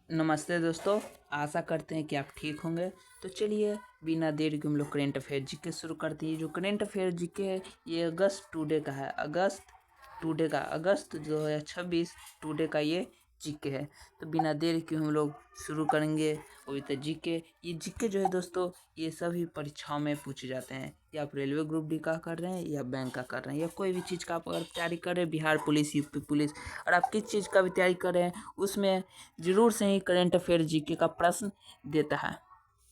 नमस्ते दोस्तों, आशा करते हैं कि आप ठीक होंगे। तो चलिए बिना देरी के हम लोग करेंट अफेयर जीके शुरू करते हैं। जो करेंट अफेयर जीके है ये अगस्त टुडे का है। अगस्त 2026 टुडे का ये जीके है। तो बिना देरी के हम लोग शुरू करेंगे। अभी तो जीके जो है दोस्तों, ये सभी परीक्षाओं में पूछे जाते हैं। या आप रेलवे ग्रुप डी का कर रहे हैं या बैंक का कर रहे हैं या कोई भी चीज़ का आप अगर तैयारी कर रहे हैं, बिहार पुलिस, यूपी पुलिस, और आप किस चीज़ का भी तैयारी कर रहे हैं उसमें जरूर से ही करंट अफेयर जीके का प्रश्न देता है।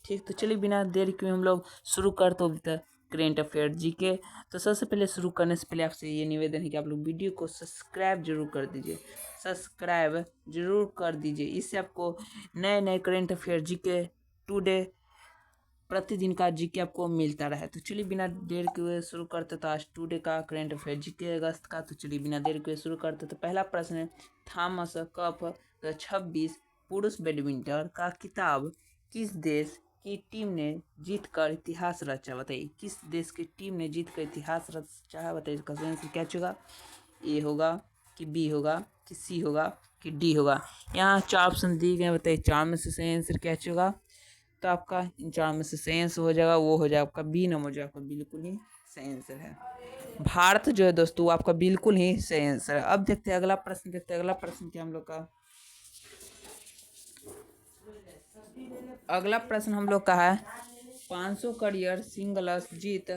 ठीक, तो चलिए बिना देरी के हम लोग शुरू करते हैं करेंट अफेयर जीके। तो सबसे पहले शुरू करने से पहले आपसे ये निवेदन है कि आप लोग वीडियो को सब्सक्राइब जरूर कर दीजिए। सब्सक्राइब जरूर कर दीजिए, इससे आपको नए नए करेंट अफेयर जीके टुडे प्रतिदिन का जीके आपको मिलता रहे। तो चलिए बिना देर के हुए शुरू करते। तो आज टुडे का करेंट अफेयर जीके अगस्त का। तो चलिए बिना देर के हुए शुरू करते। तो पहला प्रश्न है, थॉमस कप 26 पुरुष बैडमिंटन का खिताब किस देश की टीम ने जीत कर इतिहास रचा? बताइए किस देश की टीम ने जीत कर इतिहास रचा है? बताइए इसका सही आंसर क्या होगा? ए होगा कि बी होगा कि सी होगा कि डी होगा? यहाँ 4 ऑप्शन दिए गए, बताइए 4 में से सही आंसर क्या होगा? तो आपका इन 4 में से सही आंसर हो जाएगा, वो हो जाएगा आपका बी नंबर, जो आपका बिल्कुल ही सही आंसर है। भारत जो है दोस्तों, वो आपका बिल्कुल ही सही आंसर है। अब देखते हैं अगला प्रश्न, अगला प्रश्न क्या हम लोग का। अगला प्रश्न हम लोग का है, 500 करियर सिंगल्स जीत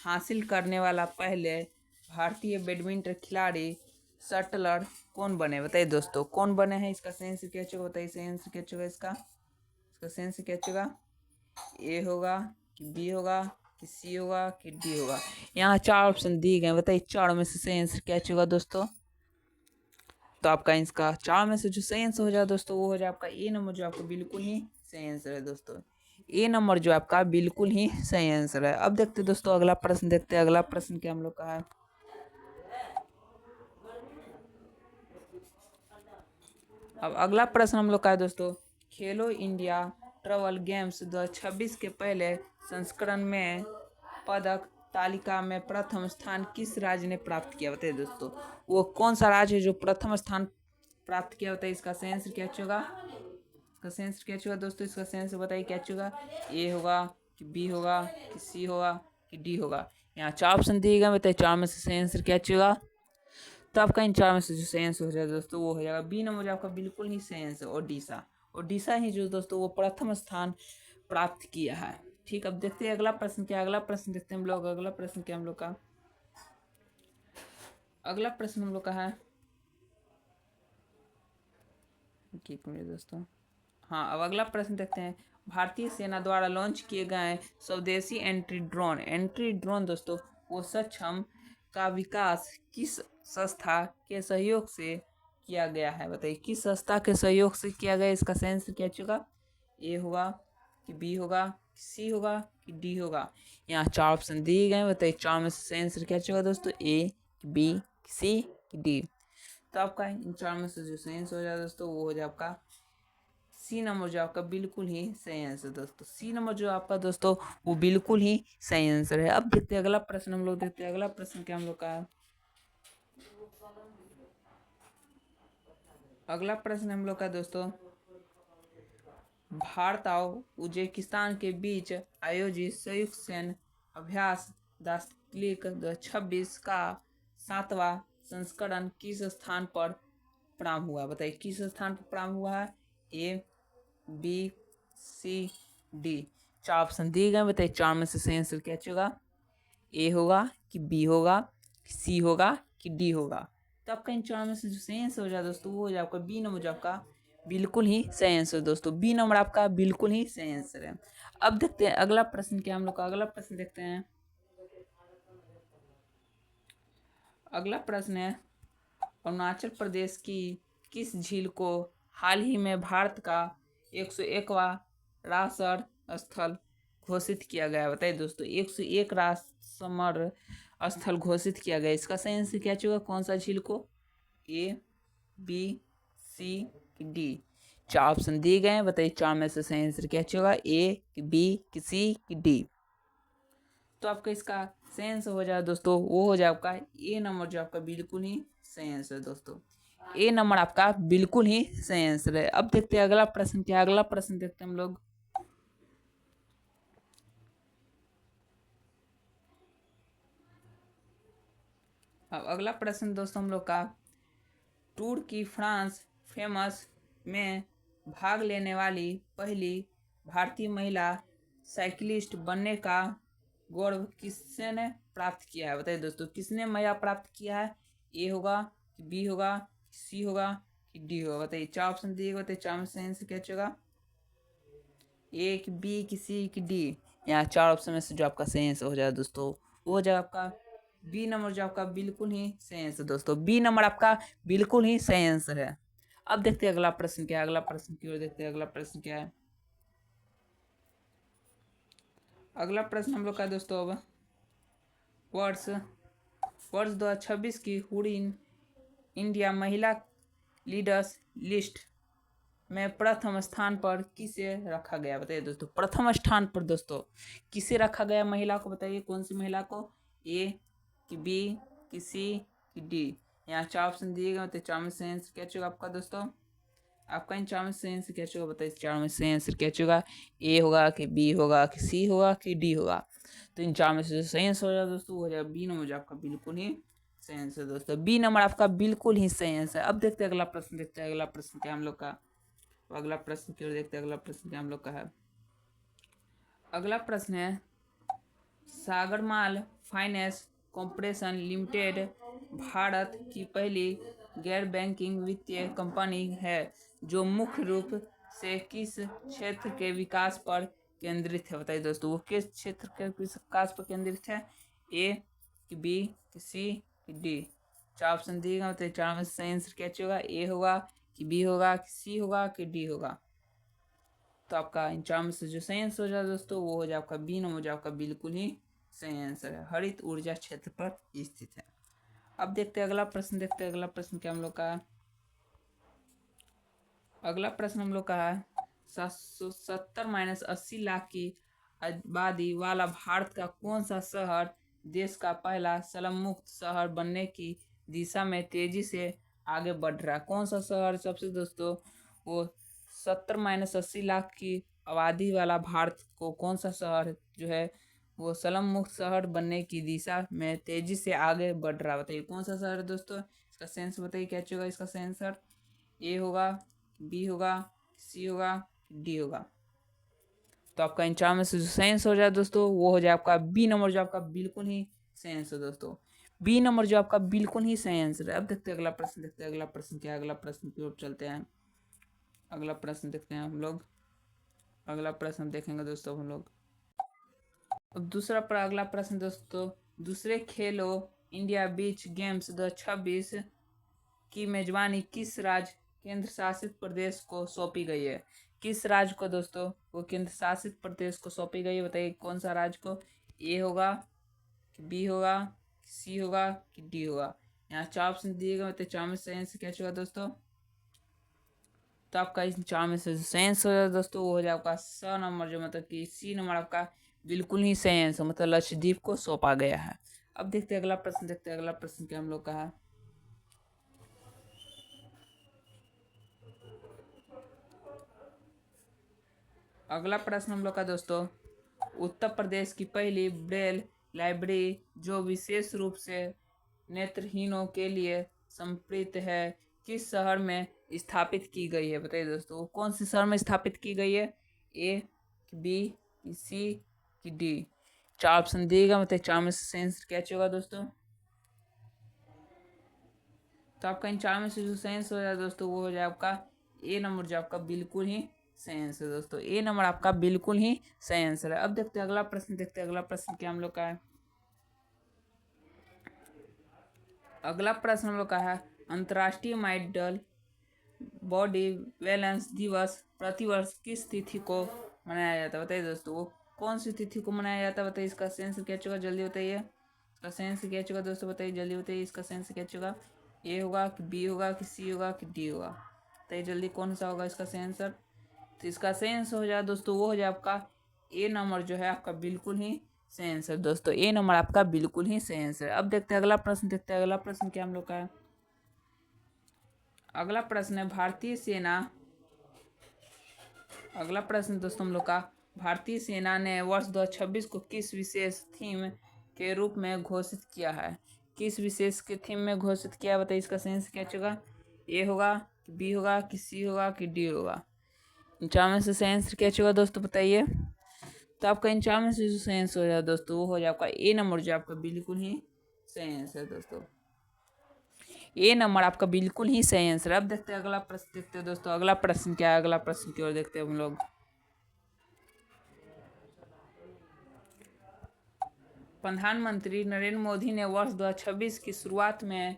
हासिल करने वाला पहले भारतीय बैडमिंटन खिलाड़ी शटलर कौन बने? बताइए दोस्तों कौन बने हैं? इसका सही आंसर क्या होगा? बताइए सही आंसर क्या होगा? इसका सही आंसर क्या होगा? ए होगा कि बी होगा कि सी होगा कि डी होगा? यहाँ 4 ऑप्शन दिए गए, बताइए 4 में से सही आंसर क्या होगा दोस्तों? तो आपका इसका 4 में से जो सही आंसर हो जाए दोस्तों, वो हो जाए आपका ए नंबर, जो आपका बिल्कुल ही सही आंसर है दोस्तों। ए नंबर जो आपका बिल्कुल ही सही आंसर है। अब देखते हैं दोस्तों अगला प्रश्न, देखते हैं अगला प्रश्न क्या हम लोग का है। अब अगला प्रश्न हम लोग का है दोस्तों, खेलो इंडिया ट्रैवल गेम्स 2026 के पहले संस्करण में पदक तालिका में प्रथम स्थान किस राज्य ने प्राप्त किया? बताइए दोस्तों वो कौन सा राज्य है जो प्रथम स्थान प्राप्त किया? बताइए इसका सही आंसर क्या होगा? इसका सही आंसर क्या होगा दोस्तों? इसका सही आंसर बताइए क्या होगा? ए होगा कि बी होगा कि सी होगा कि डी होगा? यहाँ 4 ऑप्शन दिए गए, बताइए 4 में से सही आंसर क्या होगा? तो आपका इन 4 में से जो सही आंसर हो जाएगा दोस्तों, वो हो जाएगा बी नंबर, जो आपका बिल्कुल ही सही आंसर ओडिशा। ओडिशा ही जो दोस्तों वो प्रथम स्थान प्राप्त किया है। ठीक, अब देखते हैं अगला प्रश्न क्या। अगला प्रश्न देखते हैं हम लोग, अगला प्रश्न क्या हम लोग का। अगला प्रश्न हम लोग का है, एक मिनट दोस्तों। हाँ, अब अगला प्रश्न देखते हैं, भारतीय सेना द्वारा लॉन्च किए गए स्वदेशी एंट्री ड्रोन दोस्तों वो सक्षम का विकास किस संस्था के सहयोग से किया गया है? बताइए किस संस्था के सहयोग से किया गया? इसका सही आंसर क्या होगा? ए होगा कि बी होगा कि सी होगा कि डी होगा? यहाँ 4 ऑप्शन दिए गए, बताइए 4 में से सही आंसर क्या होगा दोस्तों? ए कि बी कि सी कि डी? तो आपका इन 4 में से जो सही आंसर हो जाए दोस्तों, वो हो जाए आपका सी नंबर, जो आपका बिल्कुल ही सही आंसर दोस्तों। सी नंबर जो आपका दोस्तों वो बिल्कुल ही सही आंसर है। अब देखते हैं अगला प्रश्न हम लोग, देखते हैं अगला प्रश्न क्या हम लोग का है। अगला प्रश्न हम लोग का दोस्तों, भारत और उज्बेकिस्तान के बीच आयोजित संयुक्त सैन्य अभ्यास दास्तक्लिक 2026 का 7वां संस्करण किस स्थान पर प्रारंभ हुआ? बताइए किस स्थान पर प्रारंभ हुआ है? A B C D? 4 option दिए गए, बताइए 4 में से सही आंसर क्या होगा? ए होगा कि बी होगा कि सी होगा कि डी होगा? तो आपका इन 4 में से जो सही आंसर हो जाए दोस्तों, वो हो जाए आपका बी नंबर, जो आपका बिल्कुल ही सही आंसर दोस्तों। बी नंबर आपका बिल्कुल ही सही आंसर है। अब देखते हैं अगला प्रश्न क्या हम लोग का। अगला प्रश्न देखते हैं। अगला प्रश्न है, अरुणाचल प्रदेश की किस झील को हाल ही में भारत का 101वां रामसर स्थल घोषित किया गया? बताइए दोस्तों 101 रामसर स्थल घोषित किया गया, इसका सही आंसर क्या होगा? कौन सा झील को? A B C D? 4 option दिए गए हैं, बताइए 4 में से सही आंसर क्या होगा? ए कि बी कि सी कि डी? तो आपका इसका सही आंसर हो जाए दोस्तों, वो हो जाए आपका ए नंबर, जो आपका बिल्कुल ही सही आंसर दोस्तों। ए नंबर आपका बिल्कुल ही सही आंसर है। अब देखते हैं अगला प्रश्न क्या है। अगला प्रश्न देखते हैं हम लोग। अब अगला प्रश्न दोस्तों हम लोग का, टूर की फ्रांस फेमस में भाग लेने वाली पहली भारतीय महिला साइकिलिस्ट बनने का गौरव किसने प्राप्त किया है? बताइए दोस्तों, किसने महिला प्राप्त किया है? ए होगा कि बी होगा कि सी होगा कि डी होगा? बताइए, चार ऑप्शन दिएगा, बताइए चार में से आंसर क्या होगा? ए कि बी कि सी कि डी? यहाँ चार ऑप्शन में से जो आपका सही आंसर हो जाएगा दोस्तों, वो हो जाएगा आपका बी नंबर, जो आपका बिल्कुल ही सही आंसर दोस्तों। बी नंबर आपका बिल्कुल ही सही आंसर है। अब देखते हैं अगला प्रश्न क्या है। अगला प्रश्न की ओर देखते हैं, अगला प्रश्न क्या है। अगला प्रश्न हम लोग का दोस्तों, अब वर्ष वर्ष 2026 की हुडी इंडिया महिला लीडर्स लिस्ट में प्रथम स्थान पर किसे रखा गया? बताइए दोस्तों, प्रथम स्थान पर दोस्तों किसे रखा गया महिला को? बताइए कौन सी महिला को? ए कि बी कि सी कि डी? यहाँ चार ऑप्शन दिए गए, बताइए चार में से आंसर क्या होगा आपका दोस्तों? आपका इन चार में से आंसर क्या होगा? बताइए चार में से आंसर क्या होगा? ए होगा कि बी होगा कि सी होगा कि डी होगा? तो इन चार में से सही आंसर हो जाएगा दोस्तों, वो हो जाएगा बी नंबर, आपका बिल्कुल ही सही आंसर दोस्तों। बी नंबर आपका बिल्कुल ही सही आंसर। अब देखते हैं अगला प्रश्न, देखते हैं अगला प्रश्न क्या हम लोग का। अगला प्रश्न की ओर देखते हैं, अगला प्रश्न क्या हम लोग का है। अगला प्रश्न है, सागरमाल फाइनेंस कॉर्पोरेशन लिमिटेड भारत की पहली गैर बैंकिंग वित्तीय कंपनी है जो मुख्य रूप से किस क्षेत्र के विकास पर केंद्रित है? बताइए दोस्तों, वो किस क्षेत्र के विकास पर केंद्रित है? ए कि बी कि सी कि डी? चार ऑप्शन दिएगा, बताइए चार में सही आंसर क्या होगा? ए होगा कि बी होगा कि सी होगा कि डी होगा? तो आपका इन चार में से जो सही आंसर हो जाए दोस्तों, वो हो जाए आपका बी नंबर, जो आपका बिल्कुल ही सही आंसर है, हरित ऊर्जा क्षेत्र पर स्थित है। अब देखते हैं अगला प्रश्न, देखते हैं अगला प्रश्न क्या हम लोग का। अगला प्रश्न हम लोग का है, 770-80 लाख की आबादी वाला भारत का कौन सा शहर देश का पहला स्लम मुक्त शहर बनने की दिशा में तेजी से आगे बढ़ रहा है? कौन सा शहर सबसे दोस्तों, वो 70-80 लाख की आबादी वाला भारत को कौन सा शहर जो है वो स्लम मुक्त शहर बनने की दिशा में तेजी से आगे बढ़ रहा है? बताइए कौन सा शहर है दोस्तों? इसका सेंस बताइए क्या होगा इसका सेंसर? ए होगा, बी होगा, सी होगा, डी होगा? तो आपका इन चार में से जो सही आंसर हो जाए दोस्तों, वो हो जाए आपका बी नंबर, जो आपका बिल्कुल ही सही आंसर दोस्तों। बी नंबर जो आपका बिल्कुल ही सही आंसर है। अब देखते हैं अगला प्रश्न, देखते हैं अगला प्रश्न क्या है। अगला प्रश्न की ओर चलते हैं। अगला प्रश्न देखते हैं हम लोग। अगला प्रश्न देखेंगे दोस्तों हम लोग। अब दूसरा पर अगला प्रश्न दोस्तों, दूसरे खेलो इंडिया बीच गेम्स 2026 की मेजबानी किस राज्य केंद्र शासित प्रदेश को सौंपी गई है? किस राज्य को दोस्तों वो केंद्र शासित प्रदेश को सौंपी गई है? बताइए कौन सा राज्य को? ए होगा कि बी होगा कि सी होगा कि डी होगा? यहाँ चार ऑप्शन दिए गए, बताइए चार में से आंसर क्या होगा दोस्तों? तो आपका इस चार में से सही आंसर हो जाए दोस्तों, वो हो जाए आपका स नंबर, जो मतलब कि सी नंबर आपका बिल्कुल ही सही आंसर, मतलब लक्षद्वीप को सौंपा गया है। अब देखते हैं अगला प्रश्न, देखते हैं अगला प्रश्न क्या हम लोग का है। अगला प्रश्न हम लोग का दोस्तों, उत्तर प्रदेश की पहली ब्रेल लाइब्रेरी जो विशेष रूप से नेत्रहीनों के लिए समर्पित है किस शहर में स्थापित की गई है? बताइए दोस्तों, कौन से शहर में स्थापित की गई है? ए कि बी कि सी कि डी? चार ऑप्शन दिएगा, मतलब चार में से आंसर क्या होगा दोस्तों? तो आपका इन चार में से जो सही आंसर हो जाए दोस्तों, वो हो जाए आपका ए नंबर, जो आपका बिल्कुल ही सही आंसर दोस्तों। ए नंबर आपका बिल्कुल ही सही आंसर है। अब देखते हैं अगला प्रश्न, देखते हैं अगला प्रश्न क्या हम लोग का है। अगला प्रश्न हम लोग का है, अंतर्राष्ट्रीय मेडल बॉडी वेलेंस दिवस प्रतिवर्ष किस तिथि को मनाया जाता है? बताइए दोस्तों, वो कौन सी तिथि को मनाया जाता है? बताइए इसका सेंस क्या होगा, जल्दी बताइए। इसका सेंस क्या होगा दोस्तों, बताइए जल्दी बताइए, इसका सेंस क्या होगा? ए होगा कि बी होगा कि सी होगा कि डी होगा? बताइए जल्दी कौन सा होगा इसका सही आंसर? तो इसका सही आंसर हो जाए दोस्तों, वो हो जाए आपका ए नंबर, जो है आपका बिल्कुल ही सही आंसर दोस्तों। ए नंबर आपका बिल्कुल ही सही आंसर। अब देखते हैं अगला प्रश्न, देखते हैं अगला प्रश्न क्या हम लोग का है। अगला प्रश्न है भारतीय सेना। अगला प्रश्न दोस्तों हम लोग का, भारतीय सेना ने वर्ष 2026 को किस विशेष थीम के रूप में घोषित किया है? किस विशेष के थीम में घोषित किया है बताइए। इसका सही आंसर क्या होगा? ए होगा कि बी होगा कि सी होगा कि डी होगा? इन चार में से सही आंसर क्या होगा दोस्तों बताइए। तो आपका इन चार में से जो सही आंसर हो जाए दोस्तों वो हो जाए आपका ए नंबर, जो आपका बिल्कुल ही सही आंसर है दोस्तों। ए नंबर आपका बिल्कुल ही सही आंसर। अब देखते हैं अगला प्रश्न, देखते हैं दोस्तों अगला प्रश्न क्या है। अगला प्रश्न की ओर देखते हैं हम लोग। प्रधानमंत्री नरेंद्र मोदी ने वर्ष 2026 की शुरुआत में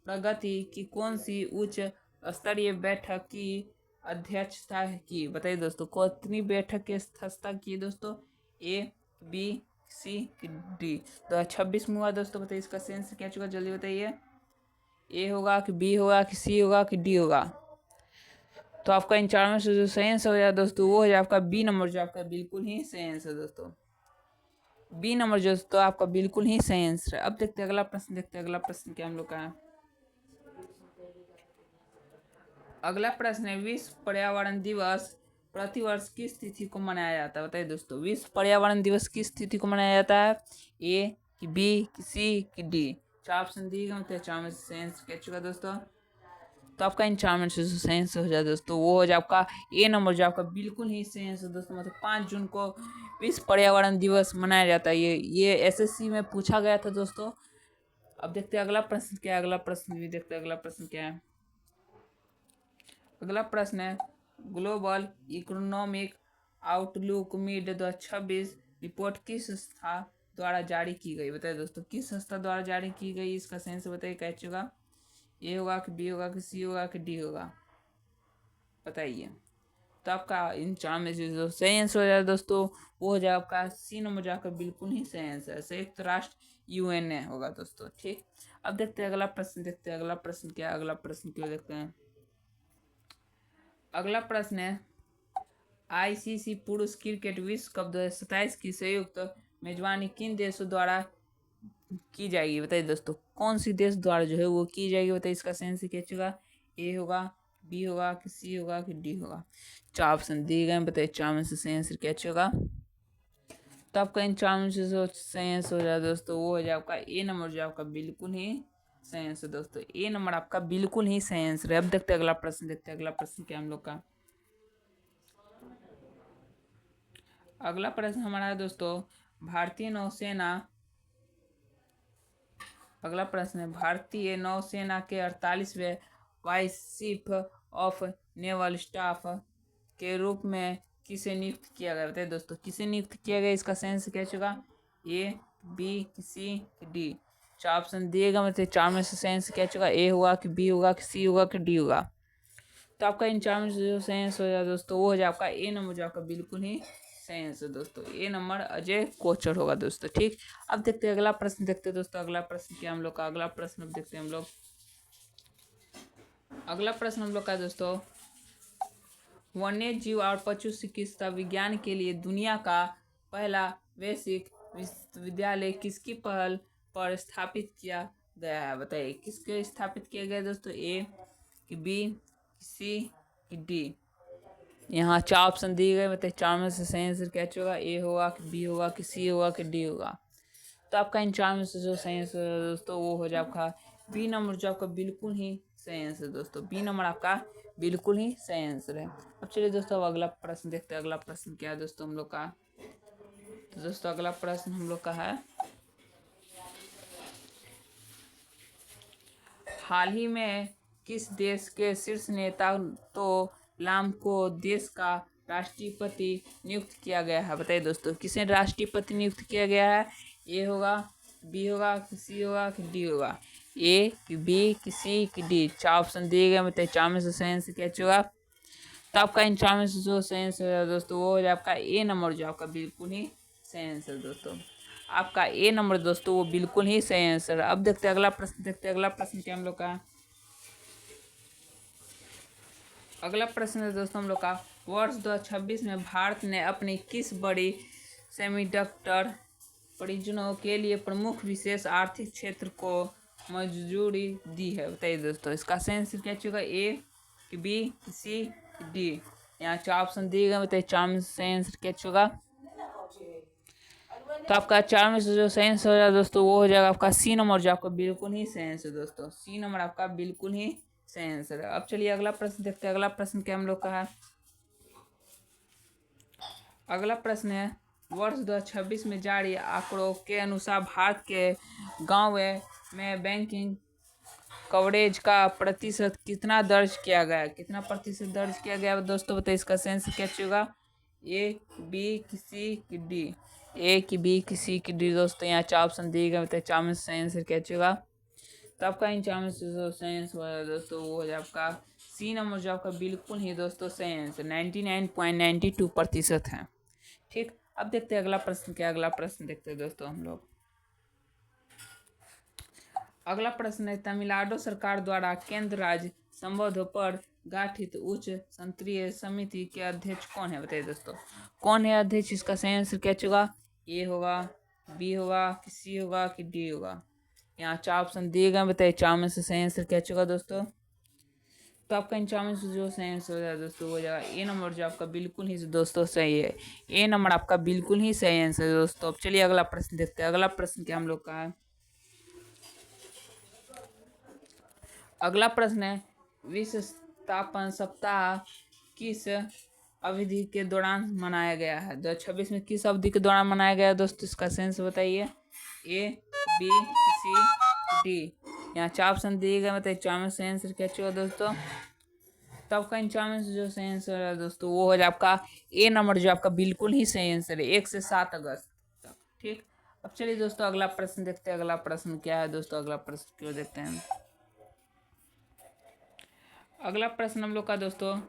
प्रगति की कौन सी उच्च स्तरीय बैठक की अध्यक्षता की? बताइए दोस्तों कितनी बैठक की अध्यक्षता की दोस्तों? ए बी सी डी? 2026 में हुआ दोस्तों, बताइए इसका सही आंसर क्या होगा जल्दी बताइए। ए होगा कि बी होगा कि सी होगा कि डी होगा? तो आपका इन चार में से जो सही आंसर हो जाए दोस्तों वो हो जाए आपका बी नंबर, जो आपका बिल्कुल ही सही आंसर दोस्तों। बी नंबर जो तो आपका बिल्कुल ही सही आंसर है। अब देखते हैं अगला प्रश्न, देखते हैं अगला प्रश्न क्या हम लोग का है। अगला प्रश्न है विश्व पर्यावरण दिवस प्रतिवर्ष किस तिथि को मनाया जाता है? बताइए दोस्तों विश्व पर्यावरण दिवस किस तिथि को मनाया जाता है? ए कि बी कि सी कि डी? चार ऑप्शन दिए गए मतलब चार में से सही आंसर क्या चुका दोस्तों। तो आपका इन चार में से सही आंसर हो जाए दोस्तों वो हो जाए आपका ए नंबर, जो आपका बिल्कुल ही सही आंसर दोस्तों। मतलब 5 जून को विश्व पर्यावरण दिवस मनाया जाता है। ये एसएससी में पूछा गया था दोस्तों। अब देखते हैं अगला प्रश्न क्या है। अगला प्रश्न भी देखते हैं अगला प्रश्न क्या है। अगला प्रश्न है global economic outlook mid 2026 report किस संस्था द्वारा जारी की गई? बताइए दोस्तों किस संस्था द्वारा जारी की गई? इसका सही से बताइए क्या होगा। ए होगा कि बी होगा कि सी होगा कि डी होगा? बताइए। तो आपका इन चार में से जो सही आंसर हो जाए दोस्तों वो हो जाए आपका सी नंबर, जाकर बिल्कुल ही सही आंसर है। संयुक्त राष्ट्र यूएनए होगा दोस्तों। ठीक, अब देखते हैं अगला प्रश्न, देखते हैं अगला प्रश्न क्या है। अगला प्रश्न क्यों देखते हैं। अगला प्रश्न है आईसीसी पुरुष क्रिकेट विश्व कप 2027 की संयुक्त मेजबानी किन देशों द्वारा की जाएगी? बताइए दोस्तों कौन सी देश द्वारा जो है वो की जाएगी? बताइए इसका सही आंसर क्या होगा। ए होगा बी होगा कि सी होगा कि डी होगा? चार ऑप्शन दिए गए, बताइए चार में से सही आंसर क्या होगा। तो आपका इन चार में से जो सही आंसर हो जाए दोस्तों वो हो जाए आपका ए नंबर, जो आपका बिल्कुल ही सही आंसर दोस्तों। ए नंबर आपका बिल्कुल ही सही आंसर है। अब देखते हैं अगला प्रश्न, देखते हैं अगला प्रश्न क्या हम लोग का। अगला प्रश्न हमारा है दोस्तों भारतीय नौसेना। अगला प्रश्न है भारतीय नौसेना के 48वें vice chief of naval staff के रूप में किसे नियुक्त किया गया? बताइए दोस्तों किसे नियुक्त किया गया? इसका सही आंसर क्या होगा। A B C D? चार ऑप्शन दिएगा मतलब चार में से सही आंसर क्या होगा। ए होगा कि बी होगा कि सी होगा कि डी होगा? तो आपका इन चार में से जो सही आंसर हो जाए दोस्तों वो हो जाए आपका ए नंबर, जो आपका बिल्कुल ही सही आंसर दोस्तों। ए नंबर अजय कोचर होगा दोस्तों। ठीक, अब देखते हैं अगला प्रश्न, देखते हैं दोस्तों अगला प्रश्न क्या हम लोग का। अगला प्रश्न अब देखते हैं हम लोग। अगला प्रश्न हम लोग का दोस्तों वन्य जीव और पशु चिकित्सा विज्ञान के लिए दुनिया का पहला वैश्विक विश्वविद्यालय किसकी पहल पर स्थापित किया गया है? बताइए किसके स्थापित किया गया दोस्तों। ए कि बी सी कि डी? यहाँ चार ऑप्शन दिए गए, बताइए चार में से सही आंसर क्या होगा। ए होगा कि बी होगा कि सी होगा कि डी होगा? तो आपका इन चार में से जो सही आंसर है दोस्तों वो हो जाए आपका बी नंबर, जो आपका बिल्कुल ही सही आंसर दोस्तों। बी नंबर आपका बिल्कुल ही सही आंसर है। अब चलिए दोस्तों अब अगला प्रश्न देखते हैं। अगला प्रश्न क्या है दोस्तों हम लोग का। तो दोस्तों अगला प्रश्न हम लोग का है हाल ही में किस देश के शीर्ष नेता तो लाम को देश का राष्ट्रपति नियुक्त किया गया है? बताइए दोस्तों किसे राष्ट्रपति नियुक्त किया गया है? ए होगा बी होगा कि सी होगा कि डी होगा? ए कि बी कि सी कि डी? चार ऑप्शन दिए गए, बताइए चार में से सही आंसर क्या होगा। तो आपका इन चार में से जो सही आंसर है दोस्तों वो हो जाए आपका ए नंबर, जो आपका बिल्कुल ही सही आंसर दोस्तों। आपका ए नंबर दोस्तों वो बिल्कुल ही सही आंसर है। अब देखते हैं अगला प्रश्न, देखते हैं अगला प्रश्न क्या हम लोग का। अगला प्रश्न है दोस्तों हम लोग का वर्ष 2026 में भारत ने अपनी किस बड़ी सेमीकंडक्टर परियोजनाओं के लिए प्रमुख विशेष आर्थिक क्षेत्र को मंजूरी दी है? बताइए दोस्तों, इसका सही आंसर क्या चुका? ए कि बी कि सी कि डी? यहाँ 4 ऑप्शन दिए गए, बताइए 4 में सही आंसर क्या चुका? तो आपका 4 में से जो सही आंसर हो जाएगा दोस्तों वो हो जाएगा आपका सी नंबर, जो आपका बिल्कुल ही सही आंसर दोस्तों। सी नंबर आपका बिल्कुल ही सही आंसर है। अब चलिए अगला प्रश्न देखते हैं। अगला प्रश्न क्या हम लोग का है? अगला प्रश्न है, वर्ष 2026 में जारी आंकड़ों के अनुसार भारत के गाँव में बैंकिंग कवरेज का प्रतिशत कितना दर्ज किया गया? कितना प्रतिशत दर्ज किया गया दोस्तों? बताइए इसका सही आंसर क्या होगा? ए बी की सी की डी? ए की बी की सी की डी दोस्तों। यहाँ 4 ऑप्शन दिए गए, बताइए 4 में से सही आंसर क्या होगा? तो आपका इन 4 में से जो सही आंसर होगा दोस्तों वो हो जाए आपका सी नंबर, जो आपका बिल्कुल ही दोस्तों सही आंसर 99.92% है। ठीक, अब देखते हैं अगला प्रश्न क्या। अगला प्रश्न देखते हैं दोस्तों हम लोग। अगला प्रश्न है, तमिलनाडु सरकार द्वारा केंद्र राज्य संबंधों पर गठित उच्च स्तरीय समिति के अध्यक्ष कौन है? बताइए दोस्तों, कौन है अध्यक्ष? इसका सही आंसर क्या होगा? ए होगा, बी होगा कि सी होगा कि डी होगा? यहाँ 4 ऑप्शन दिए गए, बताइए 4 में से सही आंसर क्या होगा दोस्तों? तो आपका इन 4 में से जो सही आंसर हो जाएगा दोस्तों हो जाएगा ए नंबर, जो आपका बिल्कुल ही दोस्तों सही है। ए नंबर आपका बिल्कुल ही सही आंसर है दोस्तों। अब चलिए अगला प्रश्न देखते हैं। अगला प्रश्न क्या हम लोग का है? अगला प्रश्न है, विश्व स्थापना सप्ताह किस अवधि के दौरान मनाया गया है? 2026 में किस अवधि के दौरान मनाया गया है दोस्तों? इसका सेंस बताइए। A B C D? यहाँ 4 ऑप्शन दिए गए, बताइए 4 में सही आंसर क्या होगा दोस्तों? तो आपका इन 4 में से जो सही आंसर है दोस्तों वो हो जाए आपका ए नंबर, जो आपका बिल्कुल ही सही आंसर है, 1 से 7 अगस्त तक। ठीक, अब चलिए दोस्तों अगला प्रश्न देखते हैं। अगला प्रश्न क्या है दोस्तों? अगला प्रश्न क्यों देखते हैं? अगला प्रश्न हम लोग का दोस्तों,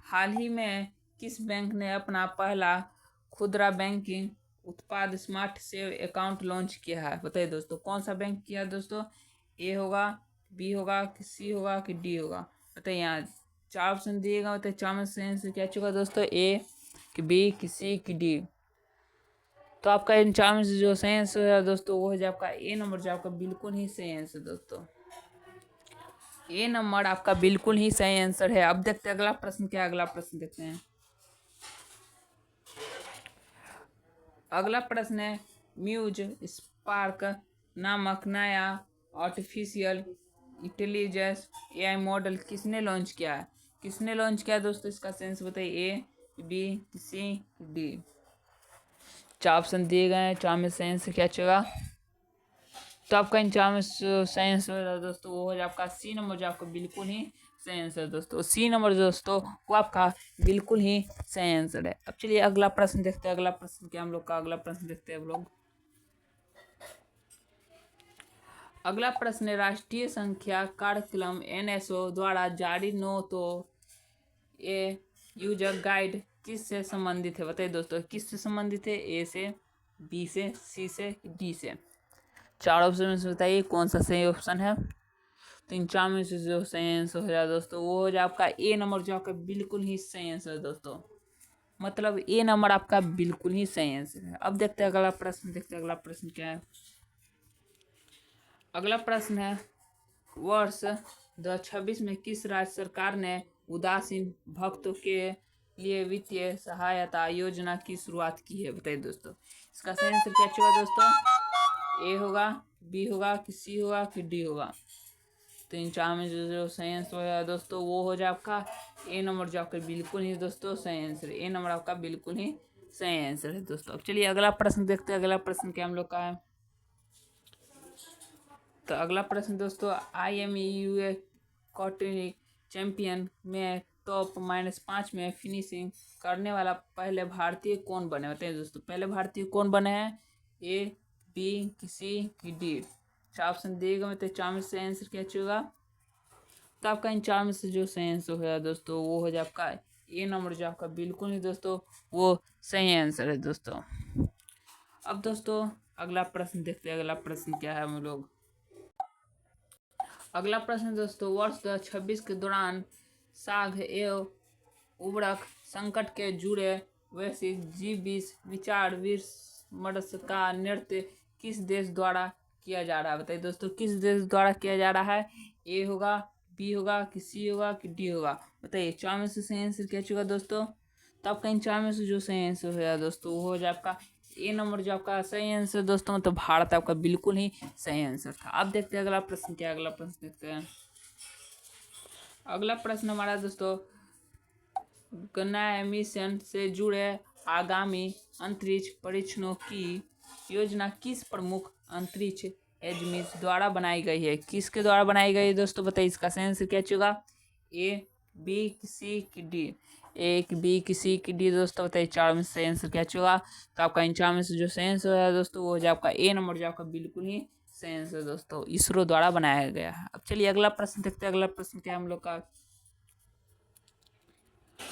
हाल ही में किस बैंक ने अपना पहला खुदरा बैंकिंग उत्पाद स्मार्ट सेव अकाउंट लॉन्च किया है? बताइए दोस्तों, कौन सा बैंक किया दोस्तों? ए होगा, बी होगा कि सी होगा कि डी होगा? बताइए, यहाँ 4 ऑप्शन दिएगा, बताइए 4 में से आंसर क्या चुका दोस्तों? ए कि बी कि सी कि डी? तो आपका इन 4 में से जो सही आंसर है दोस्तों वो हो जाए आपका ए नंबर, जो आपका बिल्कुल ही सही आंसर दोस्तों। ए नंबर आपका बिल्कुल ही सही आंसर है। अब देखते हैं अगला प्रश्न क्या है। अगला प्रश्न देखते हैं। अगला प्रश्न है, म्यूज स्पार्क नामक नया आर्टिफिशियल इंटेलिजेंस एआई मॉडल किसने लॉन्च किया है? किसने लॉन्च किया दोस्तों? इसका सेंस बताइए। A B C D? 4 option दिए गए हैं, 4 में सही आंसर क्या चलेगा? तो आपका इन 4 में सही आंसर दोस्तों वो हो जाए आपका सी नंबर, जो आपका बिल्कुल ही सही आंसर दोस्तों। सी नंबर दोस्तों वो आपका बिल्कुल ही सही आंसर है। अब चलिए अगला प्रश्न देखते हैं। अगला प्रश्न क्या हम लोग का? अगला प्रश्न देखते हैं हम लोग। अगला प्रश्न है, राष्ट्रीय संख्या कार्यक्रम एनएसओ द्वारा जारी नो तो ये यूजर गाइड किससे संबंधित है? बताइए दोस्तों, किससे संबंधित है? ए से, बी से, सी से, डी से? 4 ऑप्शन में से बताइए कौन सा सही ऑप्शन है। तो इन 4 में से जो सही आंसर हो जाए दोस्तों वो हो जाए आपका ए नंबर, जो आपका बिल्कुल ही सही आंसर है दोस्तों। मतलब ए नंबर आपका बिल्कुल ही सही आंसर है। अब देखते हैं अगला प्रश्न, देखते हैं अगला प्रश्न क्या है। अगला प्रश्न है, वर्ष 2026 में किस राज्य सरकार ने उदासीन भक्तों के लिए वित्तीय सहायता योजना की शुरुआत की है? बताइए दोस्तों, इसका सही आंसर क्या होगा दोस्तों? ए होगा, बी होगा कि सी होगा कि डी होगा? तो इन 4 में जो सही आंसर होगा दोस्तों वो हो जाए आपका ए नंबर, जो आपका बिल्कुल ही दोस्तों सही आंसर है। ए नंबर आपका बिल्कुल ही सही आंसर है दोस्तों। अब चलिए अगला प्रश्न देखते हैं। अगला प्रश्न क्या हम लोग का है? तो अगला प्रश्न दोस्तों, IMEU कॉन्टिनेंटल चैंपियन में टॉप -5 में फिनिशिंग करने वाला पहले भारतीय कौन बने? बताइए दोस्तों, पहले भारतीय कौन बने हैं? ए बी कि सी कि डी? 4 ऑप्शन दिएगा, मतलब 4 में से आंसर क्या होगा? तो आपका इन 4 में से जो सही आंसर होगा दोस्तों वो हो जाए आपका ए नंबर, जो आपका बिल्कुल ही दोस्तों वो सही आंसर है दोस्तों। अब दोस्तों अगला प्रश्न देखते हैं। अगला प्रश्न क्या है हम लोग? अगला प्रश्न दोस्तों, वर्ष 2026 के दौरान साग एवं उर्वरक संकट के जुड़े वैश्विक G20 विचार विमर्श का नेतृत्व किस देश द्वारा किया जा रहा है? बताइए दोस्तों, किस देश द्वारा किया जा रहा है? ए होगा, बी होगा, कि सी होगा, कि डी होगा? बताइए, चार में से सही आंसर क्या चुका दोस्तों? तो आपका इन चार में से जो सही आंसर होगा दोस्तों वो हो जाए आपका ए नंबर जो आपका सही आंसर दोस्तों, तो भारत आपका बिल्कुल ही सही आंसर था। अब देखते हैं अगला प्रश्न क्या है। अगला प्रश्न देखते हैं। अगला प्रश्न हमारा दोस्तों, गगनयान मिशन से जुड़े आगामी अंतरिक्ष परीक्षणों की योजना किस प्रमुख अंतरिक्ष एजेंसी द्वारा बनाई गई है? किसके द्वारा बनाई गई है दोस्तों? बताइए, इसका सही आंसर क्या होगा? ए, बी, सी, की डी? एक, बी, की सी, की डी दोस्तों? बताइए, चार में से सही आंसर क्या होगा? तो आपका इन चार में से जो सही आंसर है दोस्तों वो हो जाए आपका ए नंबर, जो आपका बिल्कुल ही सही आंसर दोस्तों इसरो द्वारा बनाया गया है। अब चलिए अगला प्रश्न देखते हैं। अगला प्रश्न क्या है हम लोग का?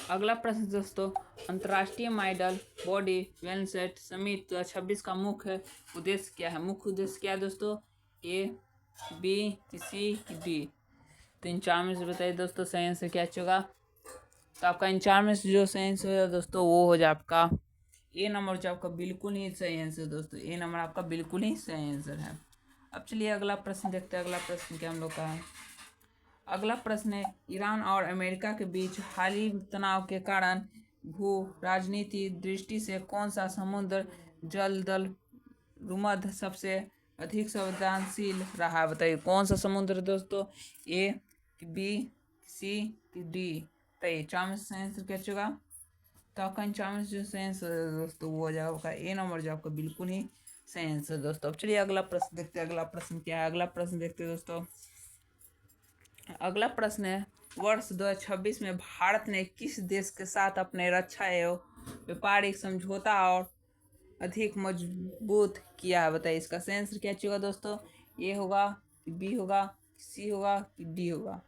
अगला प्रश्न दोस्तों, अंतर्राष्ट्रीय मेडल बॉडी वेलनेस समिट 2026 का मुख्य उद्देश्य क्या है? मुख्य उद्देश्य क्या है दोस्तों? ए, बी, सी, डी? तो इन चार में से बताइए दोस्तों सही आंसर क्या होगा? तो आपका इन चार में से जो सही आंसर है दोस्तों वो हो जाए आपका ए नंबर, जो आपका बिल्कुल ही सही आंसर दोस्तों। ए नंबर आपका बिल्कुल ही सही आंसर है। अब चलिए अगला प्रश्न देखते हैं। अगला प्रश्न क्या हम लोग का है? अगला प्रश्न है, ईरान और अमेरिका के बीच हालिया तनाव के कारण भू राजनीति दृष्टि से कौन सा समुद्र जलदल भूमध्य सबसे अधिक संवेदनशील रहा? बताइए, कौन सा समुद्र दोस्तों? ए, बी, सी, डी? बताइए, चार में से सही आंसर क्या होगा? तो आपका इन चार में से जो सही आंसर है दोस्तों वो हो जाएगा आपका ए नंबर, जो आपका बिल्कुल ही सही आंसर दोस्तों। अब चलिए अगला प्रश्न देखते हैं। अगला प्रश्न क्या है? अगला प्रश्न देखते हैं दोस्तों। अगला प्रश्न है, वर्ष 2026 में भारत ने किस देश के साथ अपने रक्षा एवं व्यापारिक समझौता और अधिक मजबूत किया है? बताइए, इसका सही आंसर क्या होगा दोस्तों? ए होगा, कि बी होगा, कि सी होगा, कि डी होगा?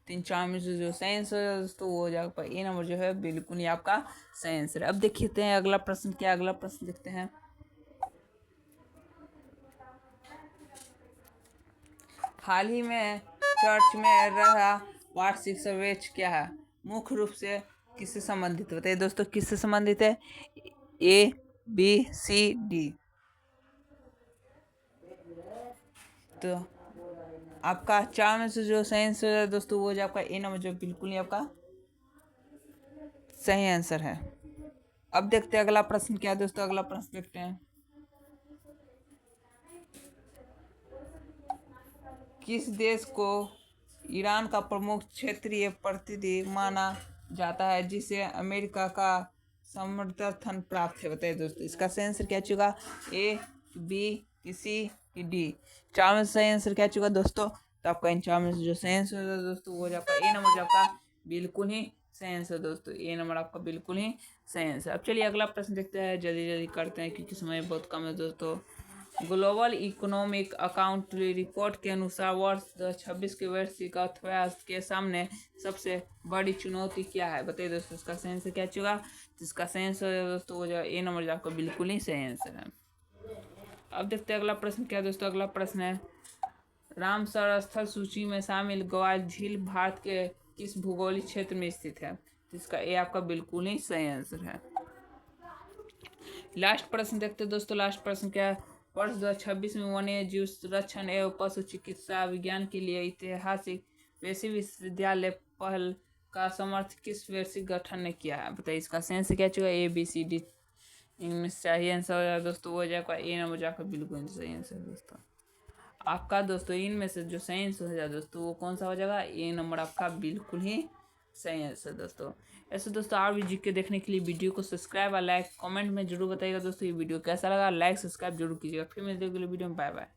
तीन चार में से जो सही आंसर है दोस्तों वो हो जाएगा ए नंबर, जो है बिल्कुल ही आपका सही आंसर है। अब देखते हैं अगला प्रश्न क्या? अगला प्रश्न देखते हैं। हाल ही में चर्च में रहा वार्षिक सर्वेक्षण क्या है? मुख्य रूप से किससे संबंधित? बताइए दोस्तों, किससे संबंधित है? A, B, C, D? तो आपका चार में से जो सही आंसर है दोस्तों वो जो आपका ए नंबर, जो बिल्कुल ही आपका सही आंसर है। अब देखते हैं अगला प्रश्न क्या है दोस्तों। अगला प्रश्न देखते हैं। किस देश को ईरान का प्रमुख क्षेत्रीय प्रतिनिधि माना जाता है जिसे अमेरिका का समर्थन प्राप्त है? बताइए दोस्तों, इसका सही आंसर क्या होगा? A, B, C, D? चार में से सही आंसर क्या होगा दोस्तों? तो आपका इन चार में से जो सही आंसर है दोस्तों वो आपका ए नंबर, जो आपका बिल्कुल ही सही आंसर दोस्तों। ए नंबर आपका बिल्कुल ही सही आंसर। अब चलिए अगला प्रश्न देखते हैं, जल्दी जल्दी करते हैं क्योंकि समय बहुत कम है दोस्तों। ग्लोबल इकोनॉमिक आउटलुक रिपोर्ट के अनुसार वर्ष 2026 के वैश्विक अर्थव्यवस्था के सामने सबसे बड़ी चुनौती क्या है? बताइए दोस्तों, इसका सही आंसर क्या होगा? जिसका सही आंसर है दोस्तों वो जो ए नंबर, जो आपका बिल्कुल ही सही आंसर है। अब देखते हैं अगला प्रश्न क्या है दोस्तों। अगला प्रश्न है, रामसर स्थल सूची में शामिल ग्वाल झील भारत के किस भौगोलिक क्षेत्र में स्थित है? जिसका ए आपका बिल्कुल ही सही आंसर है। लास्ट प्रश्न देखते हैं दोस्तों। लास्ट प्रश्न क्या है? वर्ष 2026 में वन्य जीव संरक्षण एवं पशु चिकित्सा विज्ञान के लिए ऐतिहासिक वैश्विक विश्वविद्यालय पहल का समर्थन किस वैश्विक गठन ने किया है? बताइए, इसका सही आंसर क्या होगा? A, B, C, D? इनमें से सही आंसर हो जाए दोस्तों वो हो जाएगा ए नंबर, जाकर बिल्कुल सही आंसर दोस्तों। आपका दोस्तों इनमें से जो सही आंसर हो जाए दोस्तों वो कौन सा हो जाएगा? ए नंबर आपका बिल्कुल ही सही आंसर दोस्तों। ऐसे दोस्तों और भी जीके देखने के लिए वीडियो को सब्सक्राइब और लाइक कमेंट में जरूर बताइएगा दोस्तों। ये वीडियो कैसा लगा, लाइक सब्सक्राइब जरूर कीजिएगा। फिर मिलते हैं अगले वीडियो में। Bye bye.